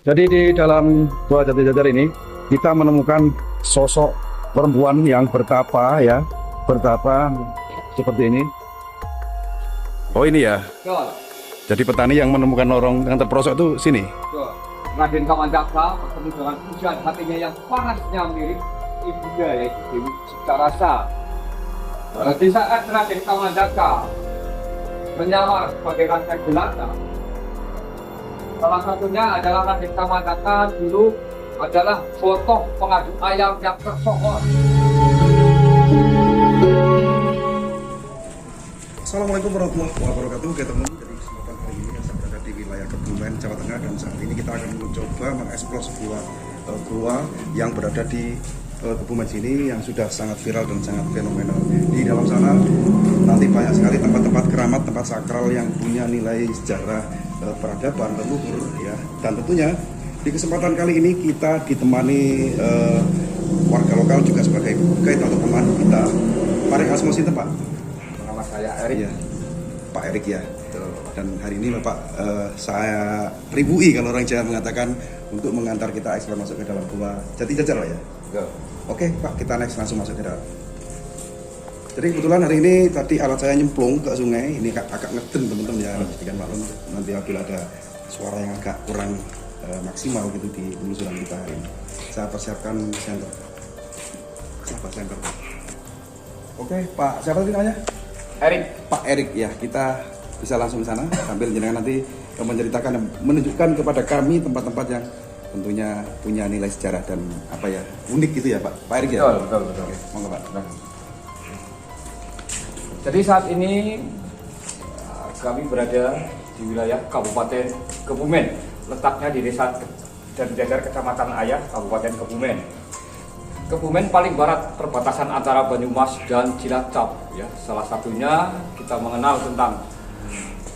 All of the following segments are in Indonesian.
Jadi di dalam Gua Jati Jajar ini kita menemukan sosok perempuan yang bertapa ya, bertapa seperti ini. Oh ini ya. Betul. Jadi petani yang menemukan lorong yang terperosok itu sini. Betul. Raden Kamandaka bertemu dengan hujan hatinya yang panasnya mirip ibunda yaitu Dewi Citarasa. Di saat Raden Kamandaka menyamar sebagai raja jelata, salah satunya adalah Raden Kamandaka dulu adalah foto pengadu ayam yang tersohor. Assalamualaikum warahmatullahi wabarakatuh. Ketemu dari kesempatan hari ini yang saya berada di wilayah Kebumen, Jawa Tengah, dan saat ini kita akan mencoba mengeksplor sebuah gua yang berada di Kebumen sini yang sudah sangat viral dan sangat fenomenal. Di dalam sana nanti banyak sekali tempat-tempat keramat, tempat sakral yang punya nilai sejarah peradaban leluhur ya. Dan tentunya di kesempatan kali ini kita ditemani warga lokal juga sebagai guide atau pemandu kita. Mari asmo sinten Pak? Nama saya Erik. Ya, Pak Erik ya. Dan hari ini Bapak saya pribui kalau orang Jawa mengatakan untuk mengantar kita eksplor masuk ke dalam gua Jati Jajar ya. Oke Pak, kita next langsung masuk ke dalam. Jadi kebetulan hari ini tadi alat saya nyemplung ke sungai. Ini agak ngeden teman-teman ya. Pastikan maklum nanti apabila ada suara yang agak kurang maksimal gitu di penelusuran kita hari ini. Saya persiapkan senter. Sahabat senter. Oke Pak, siapa tadi namanya? Erik. Pak Erik ya, kita bisa langsung ke sana sambil jenengan nanti menceritakan dan menunjukkan kepada kami tempat-tempat yang tentunya punya nilai sejarah dan apa ya unik gitu ya Pak Erik ya. Betul. Oke, monggo Pak. Jadi saat ini kami berada di wilayah Kabupaten Kebumen, letaknya di Desa Jati Jajar, Kecamatan Ayah, Kabupaten Kebumen. Kebumen paling barat perbatasan antara Banyumas dan Cilacap. Ya, salah satunya kita mengenal tentang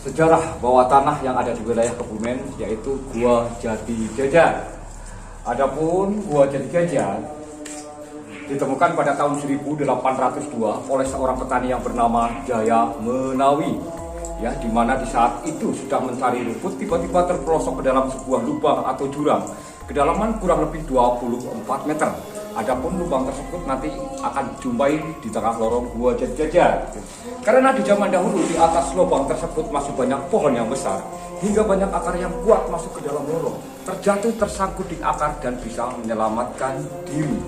sejarah bawah tanah yang ada di wilayah Kebumen, yaitu Gua Jati Jajar. Adapun Gua Jati Jajar ditemukan pada tahun 1802 oleh seorang petani yang bernama Jaya Menawi. Ya, di mana di saat itu sudah mencari rumput, tiba-tiba terperosok ke dalam sebuah lubang atau jurang, kedalaman kurang lebih 24 meter. Adapun lubang tersebut nanti akan dijumpai di tengah lorong Gua Jati Jajar. Karena di zaman dahulu di atas lubang tersebut masih banyak pohon yang besar, hingga banyak akar yang kuat masuk ke dalam lorong, terjatuh tersangkut di akar dan bisa menyelamatkan diri.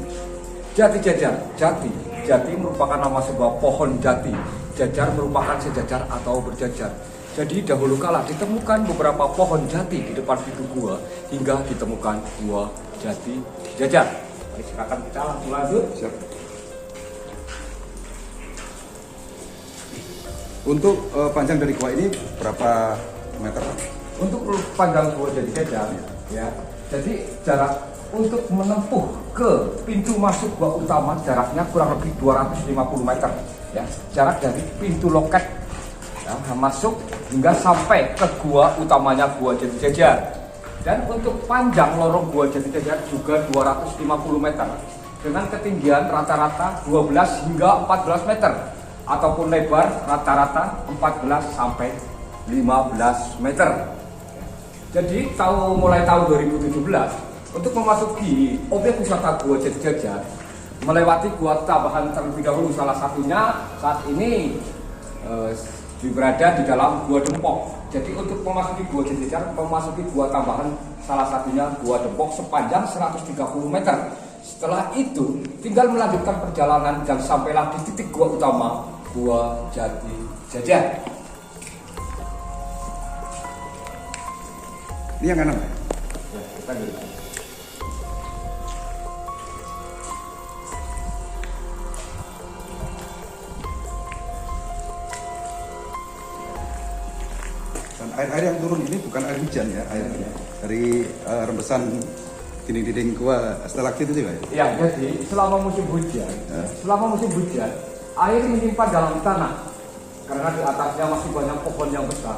Jati Jajar, Jati merupakan nama sebuah pohon jati. Jajar merupakan sejajar atau berjajar. Jadi dahulu kala ditemukan beberapa pohon jati di depan pintu gua hingga ditemukan Gua Jati Jajar. Mari silakan kita langsung lanjut. Siap. Untuk panjang dari gua ini berapa meter? Untuk panjang Gua Jati Jajar ya. Jadi jarak untuk menempuh ke pintu masuk gua utama jaraknya kurang lebih 250 meter ya. Jarak dari pintu loket ya, masuk hingga sampai ke gua utamanya Gua Jati Jajar. Dan untuk panjang lorong Gua Jati Jajar juga 250 meter dengan ketinggian rata-rata 12 hingga 14 meter ataupun lebar rata-rata 14 sampai 15 meter. Jadi mulai tahun 2017 untuk memasuki objek wisata Gua Jati Jajar melewati gua tambahan terlebih dahulu, salah satunya saat ini berada di dalam Gua Dempok. Jadi untuk memasuki Gua Jati Jajar, memasuki gua tambahan salah satunya Gua Dempok sepanjang 130 meter. Setelah itu tinggal melanjutkan perjalanan dan sampailah di titik gua utama Gua Jati Jajar. Ini yang kanan. Ya, kita dulu. Dan air yang turun ini bukan air hujan ya, airnya dari rembesan dinding-dinding gua stalaktit itu ya. Ya, jadi selama musim hujan, air menyimpan dalam tanah karena di atasnya masih banyak pohon yang besar,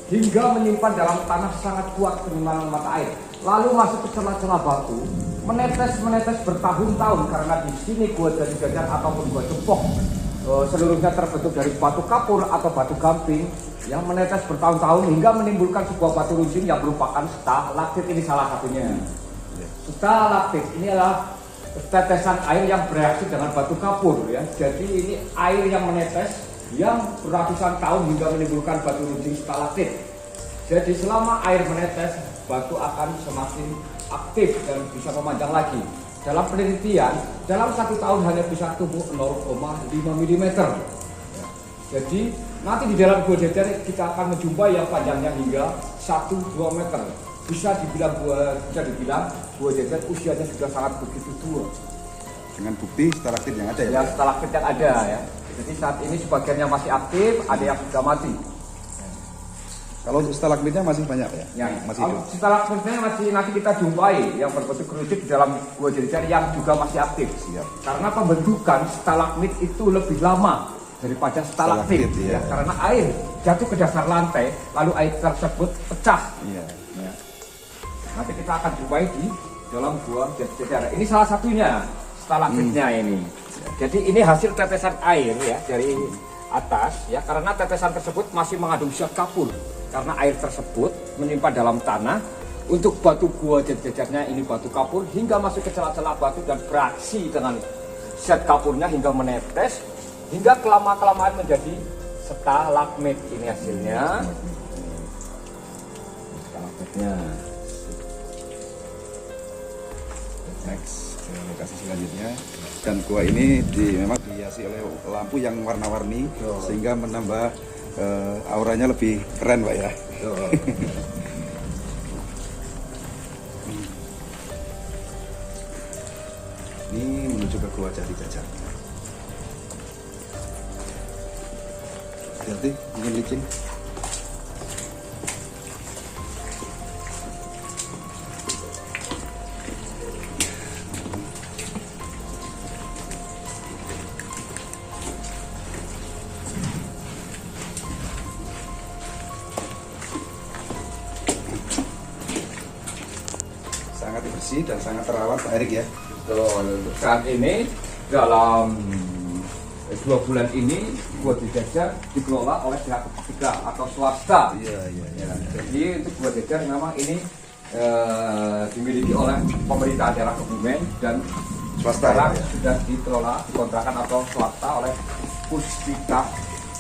hingga menyimpan dalam tanah sangat kuat penyimpanan mata air. Lalu masuk ke celah-celah batu, menetes bertahun-tahun karena di sini Gua Jati Jajar ataupun Gua Dempok seluruhnya terbentuk dari batu kapur atau batu gamping yang menetes bertahun-tahun hingga menimbulkan sebuah batu runcing yang merupakan stalaktit. Ini salah satunya. Stalaktit ini adalah tetesan air yang bereaksi dengan batu kapur ya. Jadi ini air yang menetes yang beratusan tahun hingga menimbulkan batu runcing stalaktit. Jadi selama air menetes, batu akan semakin aktif dan bisa memanjang lagi. Dalam penelitian, dalam 1 tahun hanya bisa tumbuh 0,5 mm. Jadi nanti di dalam gua jajar kita akan menjumpai yang panjangnya hingga 1-2 meter. Bisa dibilang gua jajar usianya sudah sangat begitu tua. Dengan bukti stalaktit yang ada ya? Ya, stalaktit yang ada ya. Jadi saat ini sebagiannya masih aktif, ada yang sudah mati. Kalau untuk stalagmitnya masih banyak ya? Ya, Masih kalau stalagmitnya masih nanti kita jumpai yang berbentuk kerucut di dalam gua jajar yang juga masih aktif. Siap. Karena pembentukan stalagmit itu lebih lama daripada stalaktit Stalaktit, ya. ya. Karena air jatuh ke dasar lantai, lalu air tersebut pecah. Iya. Ya. Nanti kita akan jumpai di dalam gua jajar. Ini salah satunya stalagmitnya ini. Jadi ini hasil tetesan air ya dari atas ya, karena tetesan tersebut masih mengandung zat kapur. Karena air tersebut menyimpan dalam tanah untuk batu gua jajarnya ini batu kapur hingga masuk ke celah-celah batu dan beraksi dengan zat kapurnya hingga menetes hingga kelamaan menjadi stalagmit. Ini hasilnya. Stalagmitnya. Next ke lokasi selanjutnya, dan gua ini memang dihiasi oleh lampu yang warna-warni sehingga menambah auranya lebih keren Pak ya. Ini menuju ke gua Jati Jajar. Hati-hati, mungkin licin. Sangat bersih dan sangat terawat Pak Erik ya. Betul. Saat ini dalam 2 bulan ini gua jajar dikelola oleh pihak ketiga atau swasta. Iya. Ya, jadi untuk gua jajar memang ini dimiliki oleh pemerintah daerah Kebumen dan Swasta sekarang ya? sudah dikelola dikontrakan atau swasta oleh Puspita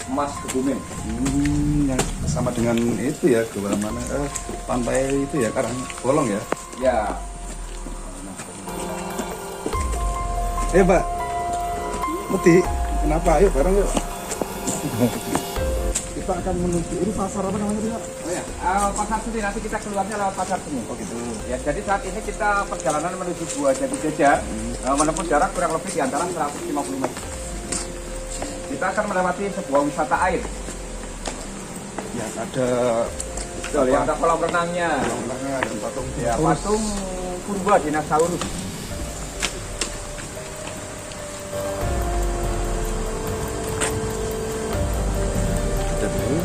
Mas Kebumen. Yang sama dengan itu ya, gua mana pantai itu ya, Karang Bolong ya. Ya. Pak Muti, kenapa? Ayo bareng yuk. Kita akan menuju, ini pasar apa namanya Pak? Oh ya, pasar seni, nanti kita keluarnya lewat pasar seni. Oh gitu. Ya, jadi saat ini kita perjalanan menuju Gua Jati Jajar, menempuh jarak kurang lebih di antara 150 meter. Kita akan melewati sebuah wisata air. Ya ada Betul, yang ada kolam renangnya. kolam renang dan patung. Ya, patung purba dinosaurus. Ada dulu.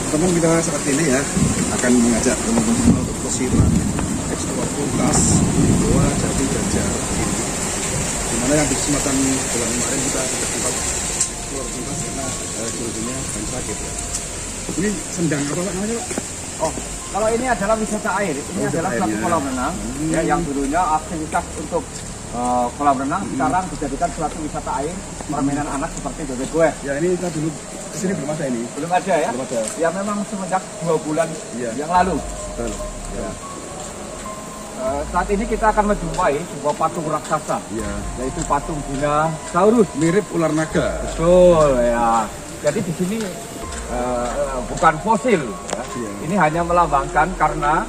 Teman kita seperti ini ya, akan mengajak teman-teman untuk pesiruan eksplor tuntas Gua Jati Jajar ini. Dimana yang di kesempatan bulan kemarin kita sudah sempat eksplor tuntas karena dulunya kan sakit ya. Ini sendang apa Pak namanya Pak? Oh, kalau ini adalah wisata air. Ini Wisata adalah suatu airnya. kolam renang ya, yang dulunya aktivitas untuk kolam renang sekarang dijadikan suatu wisata air permainan anak seperti bebek gue. Ya ini kita dulu kesini belum ada ini. Belum ada ya? Belum ada. Ya memang semenjak 2 bulan Iya. yang lalu. Betul. Ya. Saat ini kita akan menjumpai sebuah patung raksasa, Iya. yaitu patung dinosaurus. Mirip ular naga. Betul ya. Jadi di sini bukan fosil. Ya. Iya. Ini hanya melambangkan karena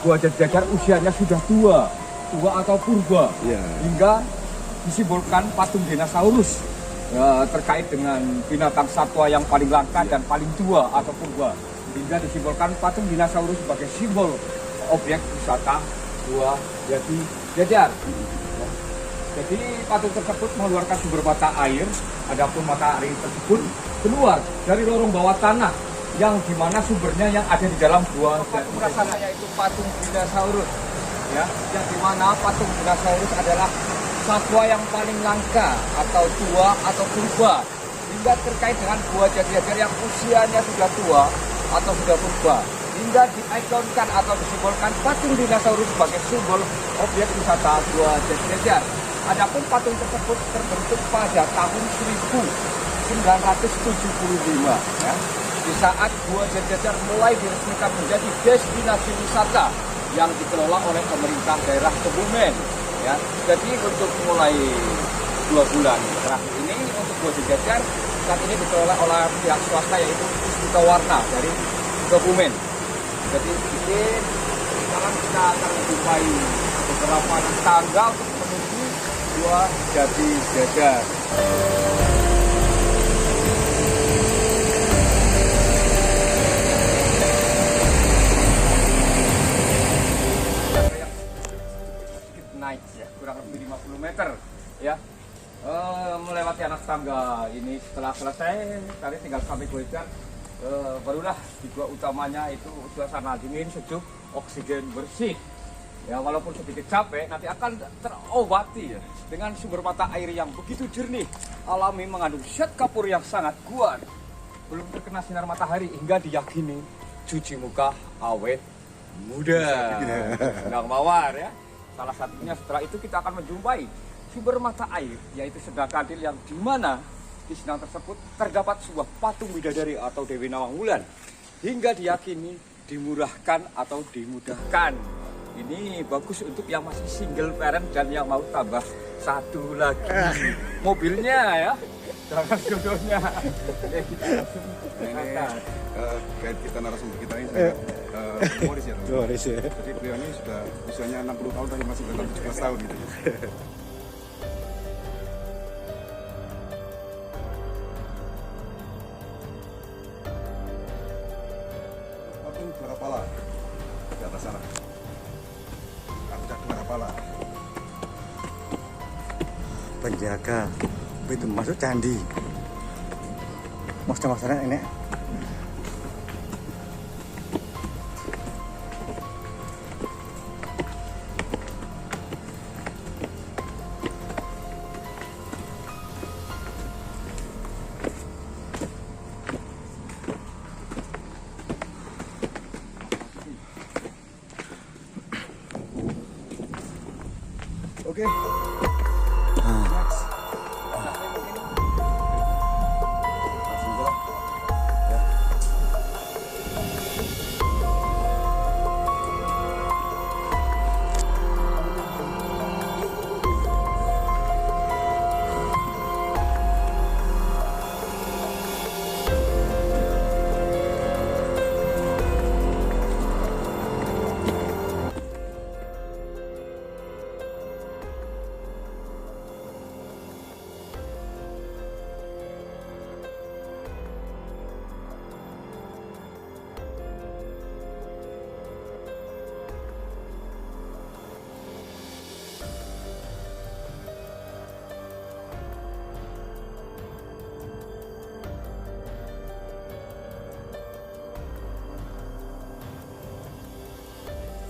Gua Jati Jajar usianya sudah tua atau purba, Iya. hingga disimbolkan patung dinosaurus terkait dengan binatang satwa yang paling langka dan paling tua atau purba, hingga disimbolkan patung dinosaurus sebagai simbol objek wisata Gua Jati Jajar. Jadi patung tersebut mengeluarkan sumber mata air, adapun mata air tersebut keluar dari lorong bawah tanah yang dimana sumbernya yang ada di dalam gua. Patung raksasa yaitu patung dinosaurus, ya, yang dimana patung dinosaurus adalah satwa yang paling langka atau tua atau purba, hingga terkait dengan gua Jatijajar yang usianya sudah tua atau sudah purba, hingga diikonkan atau disimbolkan patung dinosaurus sebagai simbol objek wisata gua Jatijajar. Adapun patung tersebut terbentuk pada tahun 1975, ya, di saat gua Jatijajar mulai diresmikan menjadi destinasi wisata yang dikelola oleh pemerintah daerah Kebumen. Ya, jadi untuk mulai 2 bulan terakhir ini untuk gua Jatijajar saat ini dikelola oleh pihak swasta yaitu Puspita Warna dari Kebumen. Jadi ini sekarang kita akan menjumpai beberapa tangga untuk menuju gua Jatijajar. Naik ya, kurang lebih 50 meter ya, melewati anak tangga ini. Setelah selesai tadi tinggal sampai gua Jatijajar, barulah di gua utamanya itu suasana dingin, sejuk, oksigen bersih ya. Walaupun sedikit capek, nanti akan terobati ya, dengan sumber mata air yang begitu jernih, alami, mengandung zat kapur yang sangat kuat, belum terkena sinar matahari, hingga diyakini cuci muka awet muda. Sedang mawar ya. Salah satunya setelah itu kita akan menjumpai sumber mata air yaitu Sedang Kandil, yang dimana di Sedang tersebut terdapat sebuah patung bidadari atau Dewi Nawang Wulan, hingga diyakini dimurahkan atau dimudahkan. Ini bagus untuk yang masih single parent dan yang mau tambah satu lagi mobilnya ya, jangan jodohnya. Kayak kita narasumber kita ini Morris ya. Morris ya. Jadi beliau ini sudah usianya 60 tahun tapi masih bertahan 17 tahun gitu. Patung dua kepala di atas sana. Ada dua kepala. Penjaga itu masuk candi. Mas-masnya ini. Oke. Next. Langsung go. Ya.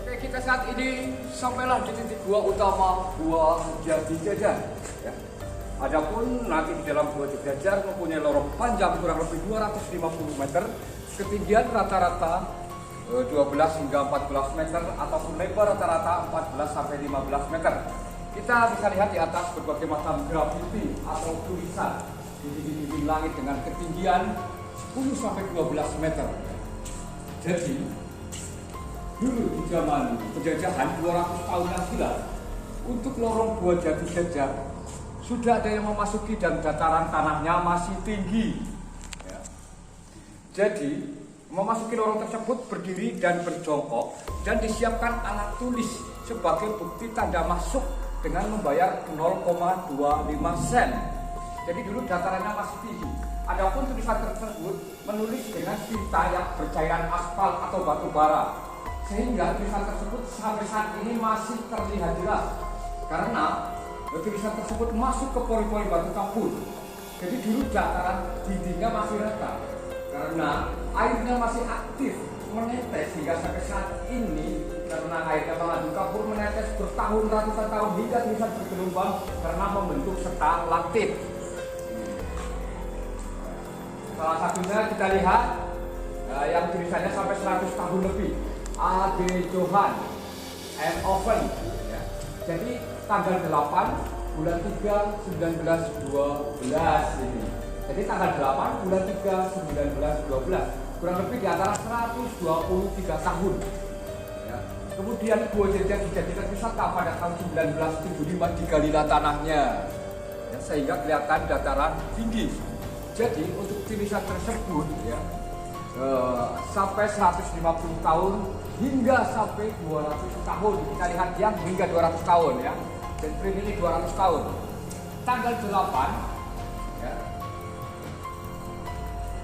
Oke, kita saat ini sampailah di titik gua utama Gua Jatijajar. Ya. Adapun nanti di dalam Gua Jatijajar mempunyai lorong panjang kurang lebih 250 meter, ketinggian rata-rata 12 hingga 14 meter, ataupun lebar rata-rata 14 sampai 15 meter. Kita bisa lihat di atas berbagai macam grafiti atau tulisan di dinding langit dengan ketinggian 10 sampai 12 meter. Jadi dulu di zaman penjajahan 200 tahun yang silam, untuk lorong Gua Jatijajar sudah ada yang memasuki dan dataran tanahnya masih tinggi. Ya. Jadi memasuki lorong tersebut berdiri dan berjongkok, dan disiapkan alat tulis sebagai bukti tanda masuk dengan membayar 0,25 sen. Jadi dulu datarannya masih tinggi. Adapun tulisan tersebut menulis dengan tinta yang bercairan aspal atau batu bara, sehingga tulisan tersebut sampai saat ini masih terlihat jelas, karena tulisan tersebut masuk ke pori-pori batu kapur. Jadi dulu dataran dindingnya masih rata karena airnya masih aktif menetes hingga sampai saat ini, karena airnya mengandung kapur menetes bertahun ratusan tahun hingga tulisan bergelombang karena membentuk stalaktit. Salah satunya kita lihat yang tulisannya sampai 100 tahun lebih, A.D. Johan and Oven. Ya. Jadi tanggal 8 bulan 3 1912 ini. Jadi tanggal 8 bulan 3 1912, kurang lebih di antara 123 tahun. Ya. Kemudian Gua Jejer dijadikan wisata pada tahun 1975 digali tanahnya, ya, sehingga kelihatan dataran tinggi. Jadi untuk tulisan tersebut ya sampai 150 tahun hingga sampai 200 tahun. Kita lihat yang hingga 200 tahun ya. Dan print ini 200 tahun. Tanggal 8 ya,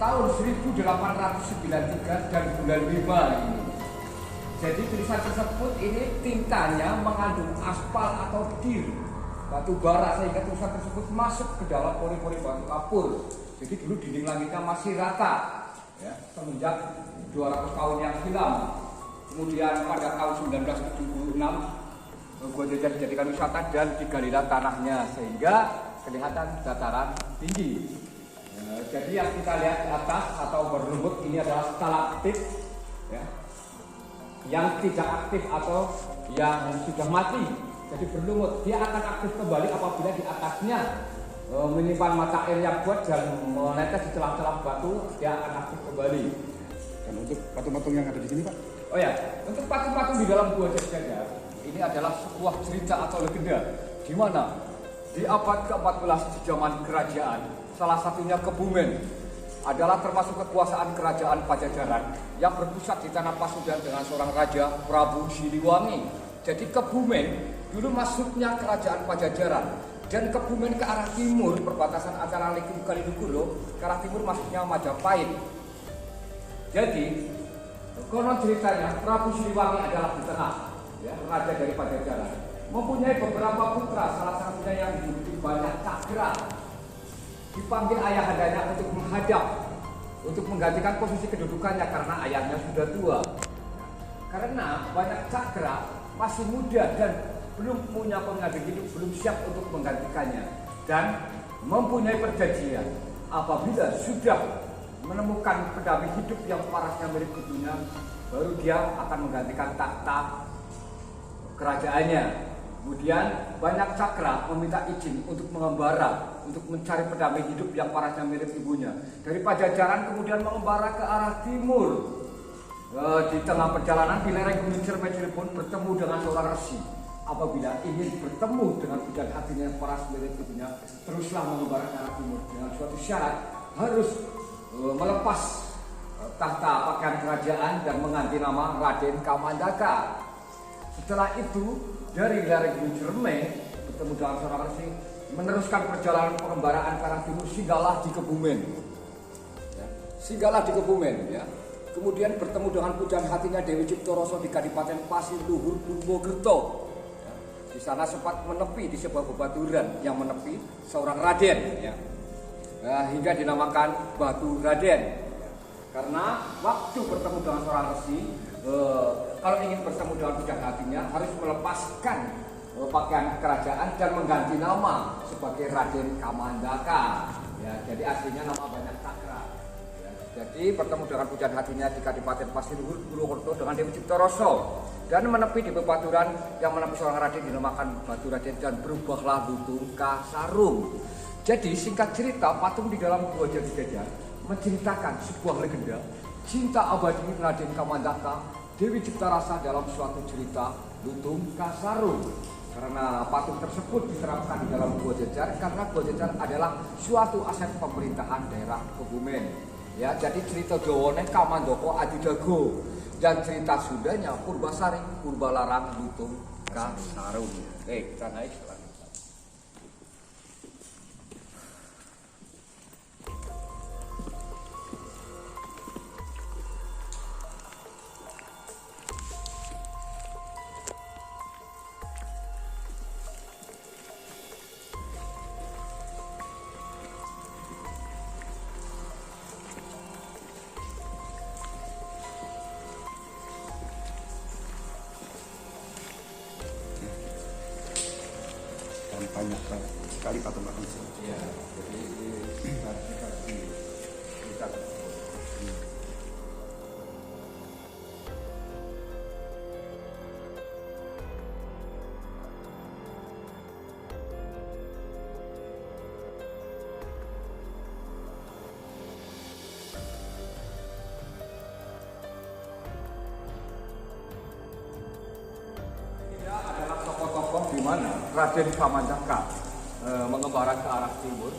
tahun 1893 dan bulan 5 ini. Jadi tulisan tersebut ini tintanya mengandung aspal atau dir, batu bara, sehingga tulisan tersebut masuk ke dalam pori-pori batu kapur. Jadi dulu dinding langitnya masih rata ya, semenjak 200 tahun yang silam. Kemudian pada tahun 1976 Gua Jejer dijadikan wisata dan digalilah tanahnya sehingga kelihatan dataran tinggi. Ya, jadi yang kita lihat di atas atau berlumut ini adalah stalaktit ya, yang tidak aktif atau yang sudah mati. Jadi berlumut, dia akan aktif kembali apabila di atasnya menyimpan mata air yang kuat dan menetes di celah-celah batu, dia akan aktif kembali. Dan untuk patung-patung yang ada di sini, Pak? Oh ya, untuk patung-patung di dalam Gua Jejer ini adalah sebuah cerita atau legenda di mana di abad ke-14 di zaman kerajaan, salah satunya Kebumen adalah termasuk kekuasaan kerajaan Pajajaran yang berpusat di tanah Pasundan dengan seorang raja Prabu Siliwangi. Jadi Kebumen dulu masuknya kerajaan Pajajaran. Dan Kebumen ke arah timur, perbatasan antara Liku Kaliduguro, ke arah timur masuknya Majapahit. Jadi, konon ceritanya Prabu Siliwangi adalah di tengah, ya, raja dari Pajajaran. Mempunyai beberapa putra, salah satunya yang dijuluki Banyak Cakra. Dipanggil ayahandanya untuk menghadap, untuk menggantikan posisi kedudukannya karena ayahnya sudah tua. Karena Banyak Cakra masih muda dan belum punya pendamping hidup, belum siap untuk menggantikannya, dan mempunyai perjanjian apabila sudah menemukan pendamping hidup yang parasnya mirip ibunya, baru dia akan menggantikan tahta kerajaannya. Kemudian Banyak Cakra meminta izin untuk mengembara, untuk mencari pendamping hidup yang parasnya mirip ibunya. Dari Pajajaran kemudian mengembara ke arah timur. Di tengah perjalanan di lereng Gunung Ciremai pun bertemu dengan seorang resi. Apabila ingin bertemu dengan pujan hatinya yang paras mirip ibunya, teruslah mengembara ke arah timur dengan suatu syarat harus melepas tahta pakaian kerajaan dan mengganti nama Raden Kamandaka. Setelah itu dari lereng Gunung Ciremai bertemu dengan seorang resi, meneruskan perjalanan pengembaraan ke arah timur, singgahlah di Kebumen. Ya, singgahlah di Kebumen ya. Kemudian bertemu dengan pujaan hatinya Dewi Ciptoroso di Kadipaten Pasir Luhur Purwokerto. Di sana sempat menepi di sebuah bebaturan yang menepi seorang raden ya. Hingga dinamakan Batu Raden. Karena waktu bertemu dengan seorang resi, kalau ingin bertemu dengan pujaan hatinya harus melepaskan pakaian kerajaan dan mengganti nama sebagai Raden Kamandaka. Ya, jadi aslinya nama Banyak Cakra. Ya, jadi bertemu dengan pujaan hatinya di Kadipaten Pasir Luhur Purwokerto dengan Dewi Ciptoroso. Dan menepi di bebaturan yang menepi seorang raden dinamakan Batu Raden dan berubahlah Lutung Kasarung. Jadi singkat cerita, patung di dalam Gua Jejer menceritakan sebuah legenda cinta abadi Raden Kamandaka Dewi Ciptarasa dalam suatu cerita Lutung Kasarung. Karena patung tersebut diterapkan di dalam Gua Jejer karena Gua Jejer adalah suatu aset pemerintahan daerah Kebumen. Ya, jadi cerita Dawane Kamandaka Adidago. Dan cerita Sundanya Purbasari, Purbalarang, Lutung Kasarung. Oke, kita naik selanjutnya. banyak sekali patung manusia. Iya, jadi versi kita. Adalah tokoh-tokoh di mana Raden Kamandaka mengembara ke arah timur,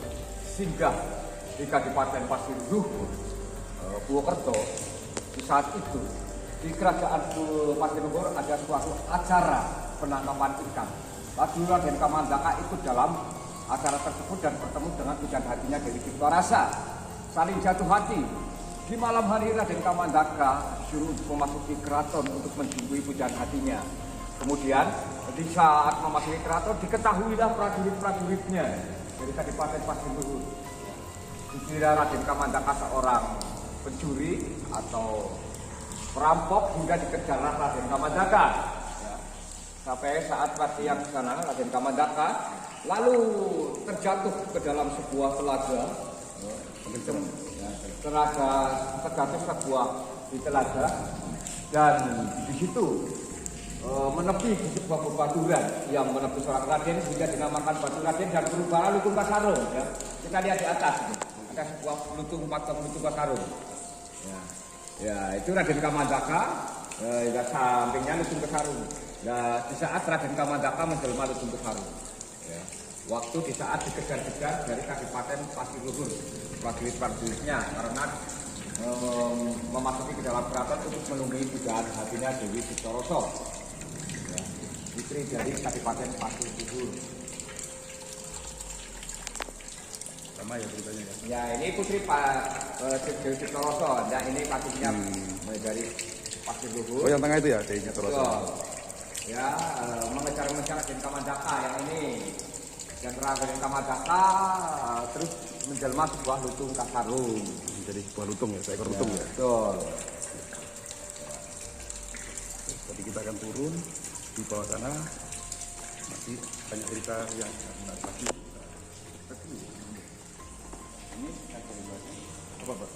singgah di Kabupaten Pasir Luhur, Purwokerto. Di saat itu di kerajaan Pasir Luhur ada suatu acara penangkapan ikan. Lalu Raden Kamandaka ikut dalam acara tersebut dan bertemu dengan pujaan hatinya Dewi Ciptarasa. Saling jatuh hati. Di malam hari Raden Kamandaka disuruh memasuki keraton untuk menjumpai pujaan hatinya. Kemudian di saat memasuki keraton diketahuilah prajurit-prajuritnya dari Kabupaten Pasir Luhur. Dikira Raden Kamandaka seorang pencuri atau perampok hingga dikejarlah Raden Kamandaka. Ya. Sampai saat yang ke sana Raden Kamandaka lalu terjatuh ke dalam sebuah telaga. Terjatuh sebuah di telaga dan di situ menepi di sebuah bebaturan yang menepi seorang raden sehingga dinamakan Batu Raden dan berubah Lutung Kasarung. Ya. Kita lihat di atas ini. Ada sebuah patung Lutung Kasarung. Ya, itu Raden Kamandaka, ya, sampingnya Lutung Kasarung. Nah, di saat Raden Kamandaka menjelma Lutung Kasarung. Ya. Waktu di saat dikejar-kejar dari Kabupaten Pasir Luhur, prajurit-prajuritnya karena memasuki ke dalam keraton untuk menemui pujaan hatinya Dewi Ciptarasa. Putri dari Kabupaten Pasir Luhur. Sama ya ceritanya ya. Ya, ini putri Pak Dewi Ciptarasa. Nah, ini pastinya dari Pasir Luhur. Oh, yang tengah itu ya, Dewi Ciptarasa. Ya, mengejar-ngejar Raden Kamandaka yang ini. Dan Raden Kamandaka terus menjelma sebuah Lutung Kasarung. Jadi sebuah lutung ya, seekor lutung ya. Betul. Jadi kita akan turun di bawah sana, masih banyak cerita yang lagi. Apa Pak?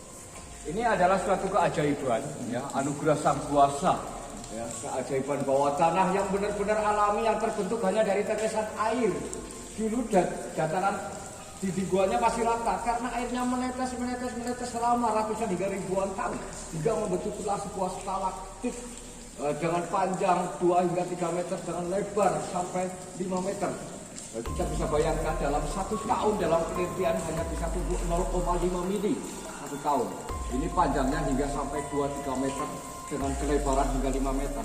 Ini adalah suatu keajaiban, ya, anugerah Sang Kuasa, ya, keajaiban bawah tanah yang benar-benar alami yang terbentuk hanya dari tetesan air. Dulu dataran di guanya masih rata karena airnya menetes selama ratusan hingga ribuan tahun hingga membentuklah sebuah stalaktit dengan panjang 2 hingga 3 meter dengan lebar sampai 5 meter. Kita bisa bayangkan dalam 1 tahun dalam penelitian hanya bisa tumbuh 0,5 mili 1 tahun. Ini panjangnya hingga sampai 2-3 meter dengan kelebaran hingga 5 meter.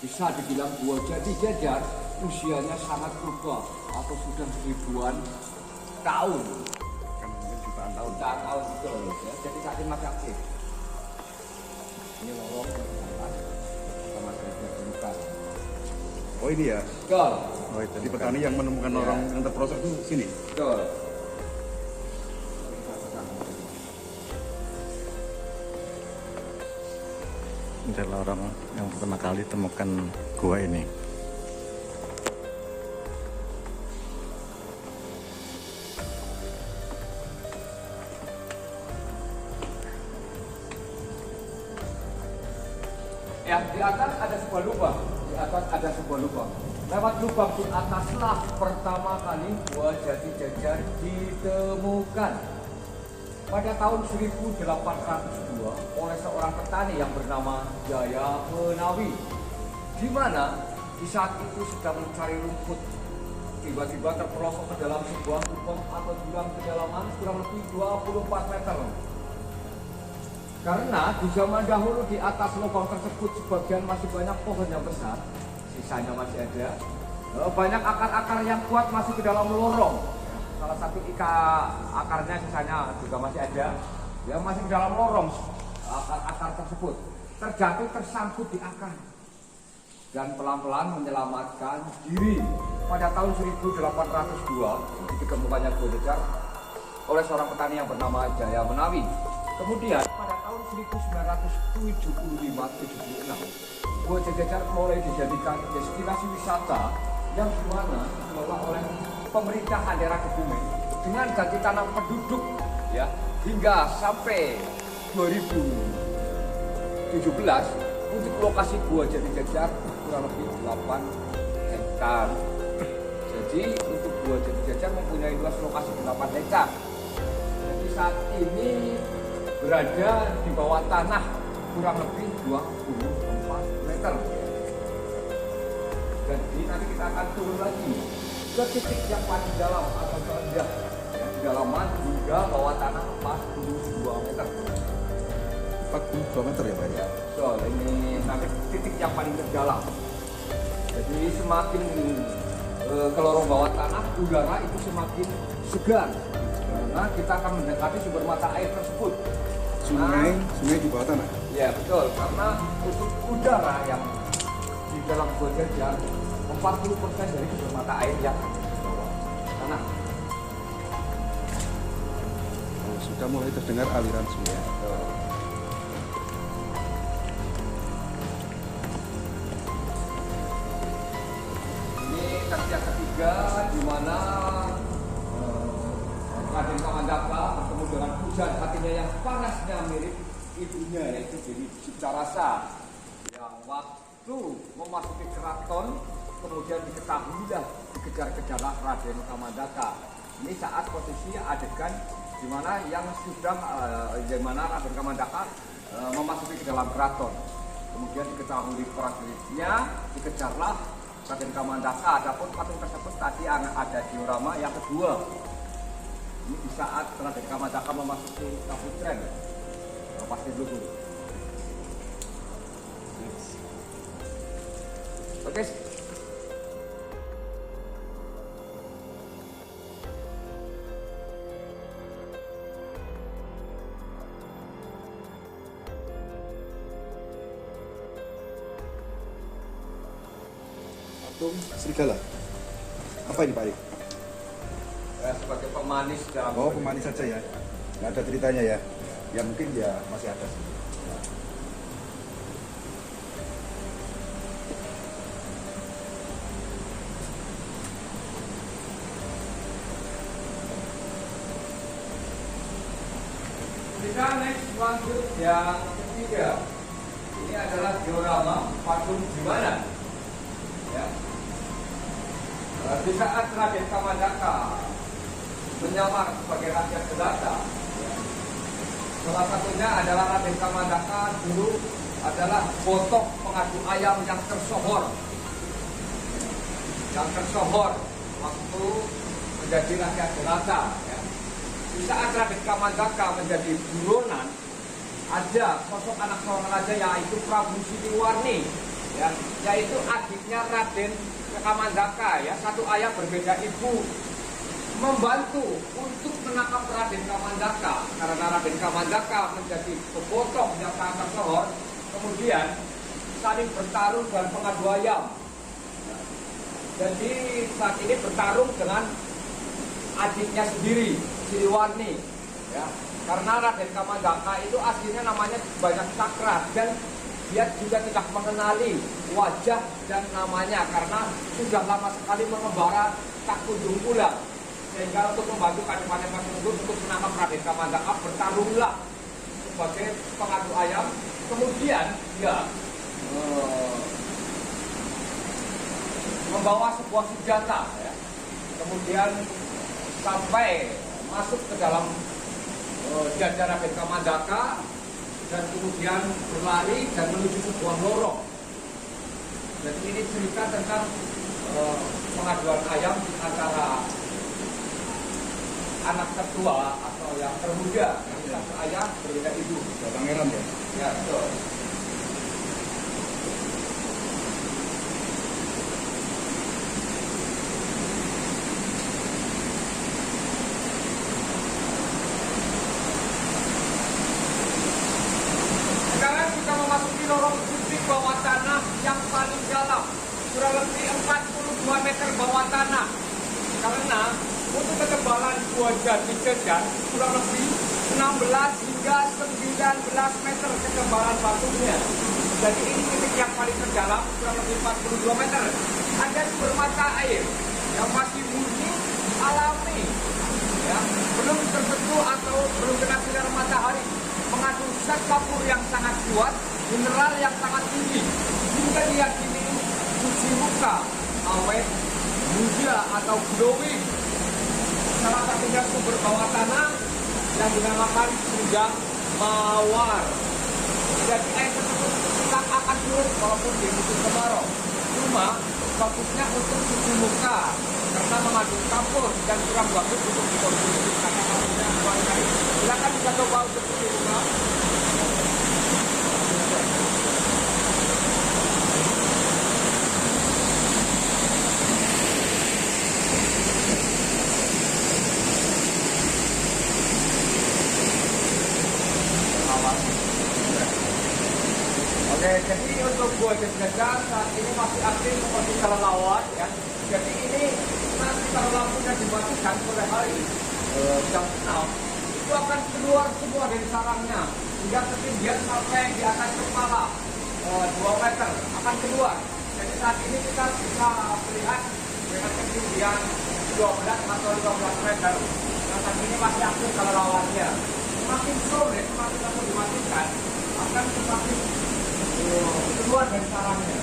Bisa dibilang gua jadi jajar usianya sangat purba atau sudah ribuan tahun. Kan mungkin jutaan tahun. Jutaan tahun betul. Ya. Jadi saat ini masih aktif. Ini lorong sama saya. Oh ini ya. Betul. Oh, jadi petani yang menemukan orang yang terproses itu sini. Betul. Ini adalah orang yang pertama kali temukan gua ini. Ya, di atas ada sebuah lubang. Di atas ada sebuah lubang. Lewat lubang di ataslah pertama kali gua Jati Jajar ditemukan. Pada tahun 1802 oleh seorang petani yang bernama Jaya Menawi. Di mana di saat itu sedang mencari rumput. Tiba-tiba terpelosok ke dalam sebuah lubang atau jurang kedalaman kurang lebih 24 meter. Karena di zaman dahulu di atas lubang tersebut sebagian masih banyak pohon yang besar, sisanya masih ada. Banyak akar-akar yang kuat masih ke dalam lorong. Salah satu akarnya sisanya juga masih ada, yang masih ke dalam lorong. Akar-akar tersebut terjatuh tersangkut di akar dan pelan-pelan menyelamatkan diri. Pada tahun 1802 ditemukannya gua jajar oleh seorang petani yang bernama Jaya Menawi. Kemudian pada tahun 1975-76 gua jajar mulai dijadikan destinasi wisata yang dimana dikelola oleh pemerintahan daerah Kebumen dengan ganti tanam penduduk ya hingga sampai 2017 untuk lokasi Gua Jati Jajar kurang lebih 8 hektar. Jadi untuk Gua Jati Jajar mempunyai luas lokasi 8 hektar. Jadi saat ini berada di bawah tanah kurang lebih 24 meter. Jadi nanti kita akan turun lagi ke titik yang paling dalam atau terendah ya, kedalaman hingga bawah tanah 42 meter. 42 meter ya Pak ya? So, ini nanti titik yang paling terdalam. Jadi semakin ke lorong bawah tanah, udara itu semakin segar. Karena kita akan mendekati sumber mata air tersebut. Sungai di bawah tanah? Ya betul, karena untuk udara yang di dalam Gua Jajar 40% dari sumber mata air yang di bawah tanah. Oh, sudah mulai terdengar aliran sungai. Ini kaki yang ketiga di mana Raden Kamandaka bertemu dengan hujan hatinya yang panasnya mirip ibunya yaitu Dewi Ciptarasa yang waktu memasuki keraton kemudian diketahuilah dikejar-kejarlah Raden Kamandaka. Ini saat posisi adegan di mana yang sudah di mana Raden Kamandaka memasuki ke dalam keraton. Kemudian diketahui prajuritnya, dikejarlah Raden Kamandaka. Adapun patung tersebut tadi ada diorama yang kedua. Ini di saat Raden Kamandaka memasuki Kaputren, pasti dulu. Oke. Patung serigala. Apa ini Pak Rik? Sebagai pemanis dalam Oh, pemanis saja ya? Nggak ada ceritanya ya? Ya mungkin ya masih ada sih. Kita next lanjut yang ketiga. Ini adalah diorama patung Jiwanan. Ya. Di saat Raden Kamandaka menyamar sebagai raja jelata, ya. Salah satunya adalah Raden Kamandaka dulu adalah botok pengadu ayam yang tersohor, waktu menjadi raja jelata. Ya. Di saat Raden Kamandaka menjadi buronan, ada sosok anak seorang raja yaitu Prabu Siliwangi, ya, yaitu adiknya Raden Kamandaka, ya, satu ayah berbeda ibu, membantu untuk menangkap Raden Kamandaka. Karena Raden Kamandaka menjadi pebotong yang sangat tersohor, kemudian saling bertarung dan pengadu ayam. Jadi saat ini bertarung dengan adiknya sendiri, Siliwangi, ya. Karena Raden Kamandaka itu aslinya namanya banyak sakrat dan dia juga tidak mengenali wajah dan namanya karena sudah lama sekali mengembara tak kunjung pulang. Sehingga untuk membantu Kadipaten tersebut untuk menangkap Raden Kamandaka, bertarunglah sebagai pengadu ayam. Kemudian dia membawa sebuah senjata, ya. Kemudian sampai masuk ke dalam jajaran Raden Kamandaka dan kemudian berlari dan menuju sebuah lorong. Jadi ini cerita tentang pengaduan ayam antara anak tertua atau yang termuda, yang satu ayah berbeda ibu. Pangeran ya? Ya, betul. Sekarang kita memasuki lorong titik bawah tanah yang paling dalam, kurang lebih 42 meter bawah tanah. Karena untuk ketebalan Gua Jati Jajar kurang lebih 16 hingga 19 meter ketebalan batunya. Jadi ini titik yang paling terdalam, kurang lebih 42 meter. Ada sumber mata air yang masih murni alami, ya, belum terbentuk atau belum kena sinar matahari, mengandung zat kapur yang sangat kuat, mineral yang sangat tinggi, hingga diyakini cuci muka, awet, muda atau glowing. Salah satunya sumber bawah tanah yang dinamakan Sundang Mawar. Jadi air tersebut tak akan surut walaupun di musim kemarau. Cuma bagusnya untuk cuci muka karena mengandung kapur dan kurang bagus untuk dikonsumsi karena kapurnya kuat sekali. Silakan kita coba untuk cuci muka. Oke, jadi untuk buah jajar saat ini masih aktif seperti kelelawar ya. Jadi ini nanti kalau lampunya dimatikan sore hari jam 6 itu akan keluar semua dari sarangnya hingga ketinggian sampai di atas kepala 2 meter akan keluar. Jadi saat ini kita bisa melihat dengan ketinggian 12 atau 15 meter. Nah, saat ini masih aktif kelelawarnya. Semakin sore, semakin lampu dimatikan akan semakin keluar dari sarangnya.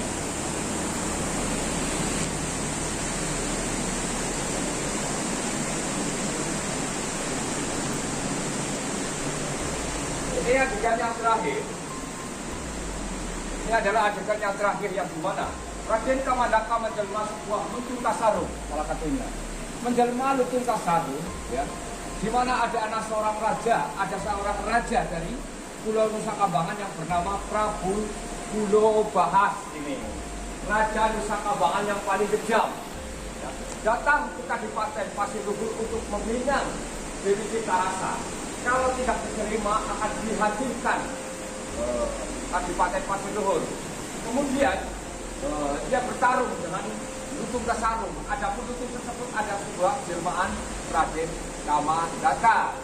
Ini adegan yang terakhir. Ini adalah adegan yang terakhir yang dimana Raden Kamandaka menjelma sebuah lutung kasarung, salah satunya. Menjelma lutung kasarung, ya, di mana ada anak seorang raja, ada seorang raja dari Pulau Nusa Kambangan yang bernama Prabu Pulau Bahas ini. Raja Nusa Kambangan yang paling kejam. Ya, datang ke Kadipaten Pasir Luhur untuk meminang Dewi Citarasa. Kalau tidak diterima akan dihancurkan Kadipaten Pasir Luhur. Kemudian dia bertarung dengan lutung kasarung. Adapun lutung tersebut ada sebuah jelmaan Raden Kamandaka.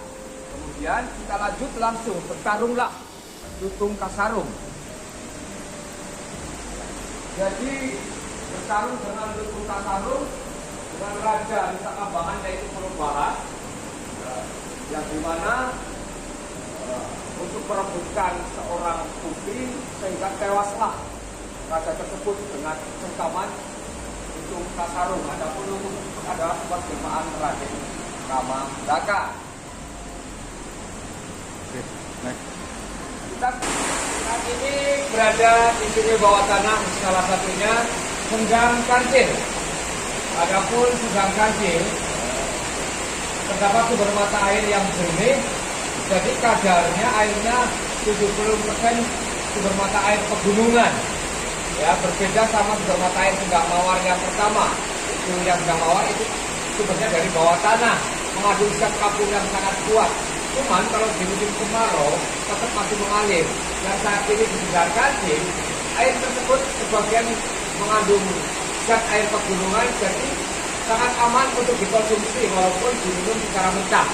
Kemudian kita lanjut langsung bertarunglah lutung kasarung. Jadi bertarung dengan lutung kasarung dengan Raja Nusa Kambangan yaitu Pulau Bahas, yang dimana untuk merebutkan seorang putri sehingga tewaslah raja tersebut dengan cengkaman lutung kasarung. Adapun lutung tersebut adalah sebuah jelmaan Raden Kamandaka. Kita saat ini berada di sini bawah tanah, salah satunya Senggang Kancil. Adapun Senggang Kancil terdapat sumber mata air yang jernih, jadi kadarnya airnya 70% sumber mata air pegunungan. Ya, berbeda sama sumber mata air Senggang Mawar yang pertama. Itu yang Senggang Mawar itu sumbernya dari bawah tanah, mengandung zat kapur yang sangat kuat. Cuman kalau di musim kemarau tetap masih mengalir. Dan saat ini di Senggang Kancil, air tersebut sebagian mengandung zat air pegunungan, jadi sangat aman untuk dikonsumsi walaupun diminum secara mentah.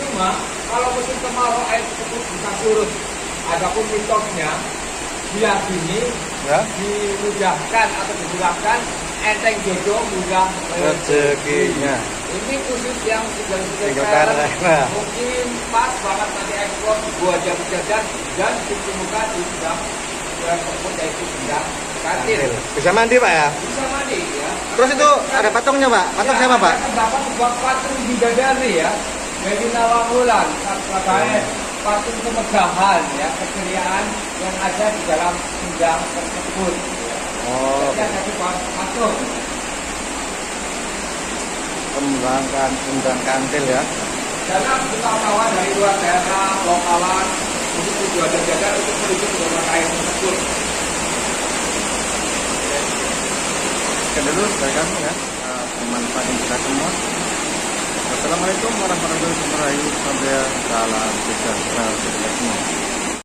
Cuma kalau musim kemarau air tersebut bisa surut. Adapun mitosnya diyakini ya, dimudahkan atau dibilangkan enteng jodoh mudah rezekinya. Ini khusus yang sudah mungkin pas banget nanti ekspor buah jajar dan cuci muka di Senggang tersebut yaitu Senggang Kancil. Bisa mandi Pak ya? Bisa mandi ya. Terus itu ada patungnya Pak? Patung ya, siapa Pak? Terdapat sebuah patung bidadari ya, dari Nawangulan, Surabaya. Patung kemegahan ya, keceriaan yang ada di dalam Senggang tersebut. Oh. Jadi ada sebuah patung. Kembangkan Senggang Kancil ya. Karena wisatawan dari luar daerah, lokalan, untuk tujuan jajar untuk menuju ke mata air tersebut. Sekian dulu dari kami ya. Bermanfaat untuk kita semua. Wassalamualaikum warahmatullahi wabarakatuh. Salam sejahtera untuk kita semua.